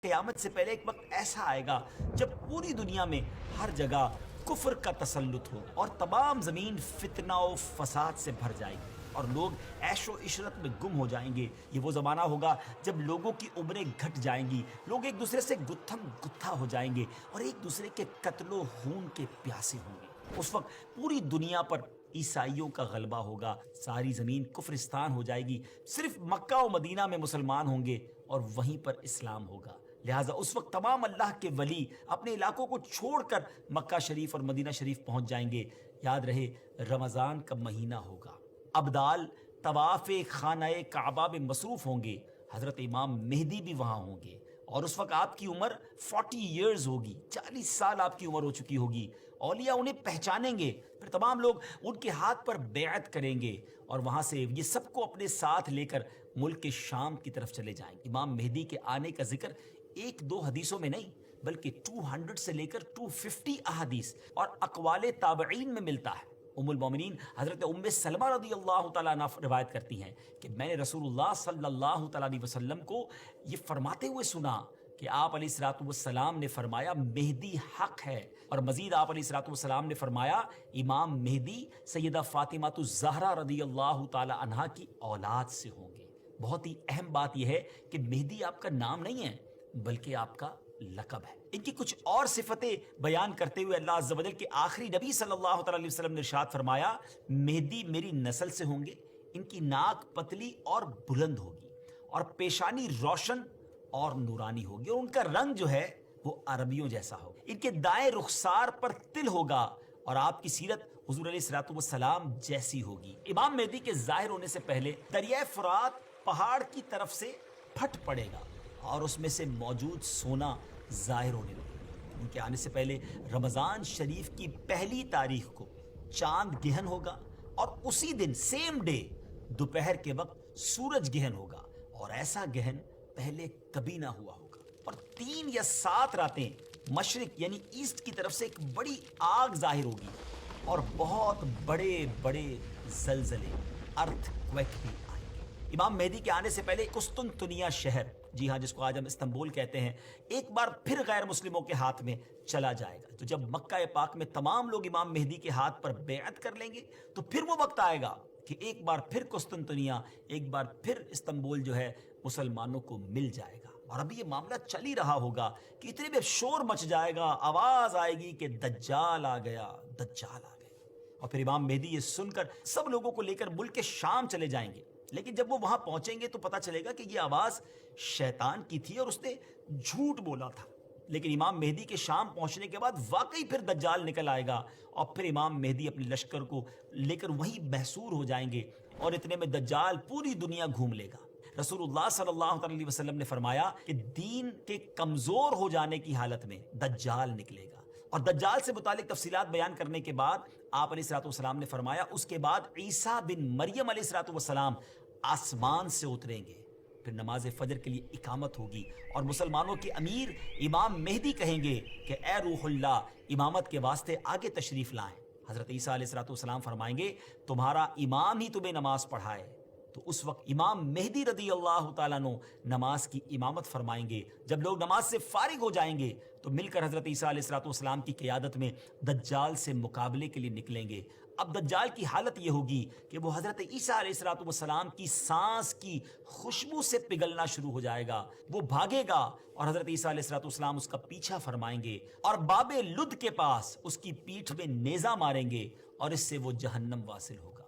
قیامت سے پہلے ایک وقت ایسا آئے گا جب پوری دنیا میں ہر جگہ کفر کا تسلط ہو اور تمام زمین فتنہ و فساد سے بھر جائے گی اور لوگ عیش و عشرت میں گم ہو جائیں گے. یہ وہ زمانہ ہوگا جب لوگوں کی عمریں گھٹ جائیں گی، لوگ ایک دوسرے سے گتھم گتھا ہو جائیں گے اور ایک دوسرے کے قتل و خون کے پیاسے ہوں گے. اس وقت پوری دنیا پر عیسائیوں کا غلبہ ہوگا، ساری زمین کفرستان ہو جائے گی، صرف مکہ و مدینہ میں مسلمان ہوں گے اور وہیں پر اسلام ہوگا. لہٰذا اس وقت تمام اللہ کے ولی اپنے علاقوں کو چھوڑ کر مکہ شریف اور مدینہ شریف پہنچ جائیں گے. یاد رہے رمضان کا مہینہ ہوگا، ابدال طواف خانہ کعبہ میں مصروف ہوں گے، حضرت امام مہدی بھی وہاں ہوں گے اور اس وقت آپ کی عمر 40 ایئرز ہوگی، 40 سال آپ کی عمر ہو چکی ہوگی. اولیاء انہیں پہچانیں گے، پھر تمام لوگ ان کے ہاتھ پر بیعت کریں گے اور وہاں سے یہ سب کو اپنے ساتھ لے کر ملک کے شام کی طرف چلے جائیں گے. امام مہدی کے آنے کا ذکر ایک دو حدیثوں میں نہیں بلکہ 200 سے لے کر 250 احادیث اور اقوال تابعین میں ملتا ہے. ام المومنین حضرت ام سلمہ رضی اللہ تعالیٰ عنہ روایت کرتی ہیں کہ میں نے رسول اللہ صلی اللہ تعالیٰ علیہ وسلم کو یہ فرماتے ہوئے سنا کہ آپ علیہ الصلوۃ والسلام نے فرمایا مہدی حق ہے، اور مزید آپ علیہ الصلوۃ والسلام نے فرمایا امام مہدی سیدہ فاطمہ الزہرا رضی اللہ تعالیٰ عنہا کی اولاد سے ہوں گے. بہت ہی اہم بات یہ ہے کہ مہدی آپ کا نام نہیں ہے بلکہ آپ کا لقب ہے. ان کی کچھ اور صفتیں بیان کرتے ہوئے اللہ عز و جل کے آخری نبی صلی اللہ تعالی علیہ وسلم نے ارشاد فرمایا مہدی میری نسل سے ہوں گے، ان کی ناک پتلی اور بلند ہوگی اور پیشانی روشن اور نورانی ہوگی اور ان کا رنگ جو ہے وہ عربیوں جیسا ہوگا. ان کے دائیں رخسار پر تل ہوگا اور آپ کی سیرت حضور علیہ الصلوۃ والسلام جیسی ہوگی. امام مہدی کے ظاہر ہونے سے پہلے دریائے فرات پہاڑ کی طرف سے پھٹ پڑے گا اور اس میں سے موجود سونا ظاہر ہونے لگے گا. ان کے آنے سے پہلے رمضان شریف کی پہلی تاریخ کو چاند گہن ہوگا اور اسی دن سیم ڈے دوپہر کے وقت سورج گہن ہوگا اور ایسا گہن پہلے کبھی نہ ہوا ہوگا. اور 3 یا 7 راتیں مشرق یعنی ایسٹ کی طرف سے ایک بڑی آگ ظاہر ہوگی اور بہت بڑے بڑے زلزلے ارتھ کویک بھی آئیں گے. امام مہدی کے آنے سے پہلے قسطنطنیہ شہر، جی ہاں جس کو آج ہم استنبول کہتے ہیں، ایک بار پھر غیر مسلموں کے ہاتھ میں چلا جائے گا. تو جب مکہ پاک میں تمام لوگ امام مہدی کے ہاتھ پر بیعت کر لیں گے تو پھر وہ وقت آئے گا کہ ایک بار پھر قسطنطنیہ، ایک بار پھر استنبول جو ہے مسلمانوں کو مل جائے گا. اور ابھی یہ معاملہ چل ہی رہا ہوگا کہ اتنے میں شور مچ جائے گا، آواز آئے گی کہ دجال آ گیا، دجال آ گیا. اور پھر امام مہدی یہ سن کر سب لوگوں کو لے کر ملک کے شام چلے جائیں گے. لیکن جب وہ وہاں پہنچیں گے تو پتہ چلے گا کہ یہ آواز شیطان کی تھی اور اس نے جھوٹ بولا تھا. لیکن امام مہدی کے شام پہنچنے کے بعد واقعی پھر دجال نکل آئے گا اور پھر امام مہدی اپنے لشکر کو لے کر وہیں محصور ہو جائیں گے اور اتنے میں دجال پوری دنیا گھوم لے گا. رسول اللہ صلی اللہ علیہ وسلم نے فرمایا کہ دین کے کمزور ہو جانے کی حالت میں دجال نکلے گا. اور دجال سے متعلق تفصیلات بیان کرنے کے بعد آپ علیہ الصلوۃ والسلام نے فرمایا اس کے بعد عیسیٰ بن مریم علیہ الصلوۃ والسلام آسمان سے اتریں گے. پھر نماز فجر کے لیے اقامت ہوگی اور مسلمانوں کے امیر امام مہدی کہیں گے کہ اے روح اللہ امامت کے واسطے آگے تشریف لائیں. حضرت عیسیٰ علیہ الصلوۃ والسلام فرمائیں گے تمہارا امام ہی تمہیں نماز پڑھائے. تو اس وقت امام مہدی رضی اللہ تعالیٰ عنہ نماز کی امامت فرمائیں گے. جب لوگ نماز سے فارغ ہو جائیں گے تو مل کر حضرت عیسیٰ علیہ الصلوۃ والسلام کی قیادت میں دجال سے مقابلے کے لیے نکلیں گے. اب دجال کی حالت یہ ہوگی کہ وہ حضرت عیسیٰ علیہ الصلوۃ والسلام کی سانس کی خوشبو سے پگھلنا شروع ہو جائے گا. وہ بھاگے گا اور حضرت عیسیٰ علیہ الصلوۃ والسلام اس کا پیچھا فرمائیں گے اور باب لد کے پاس اس کی پیٹھ میں نیزہ ماریں گے اور اس سے وہ جہنم واصل ہوگا.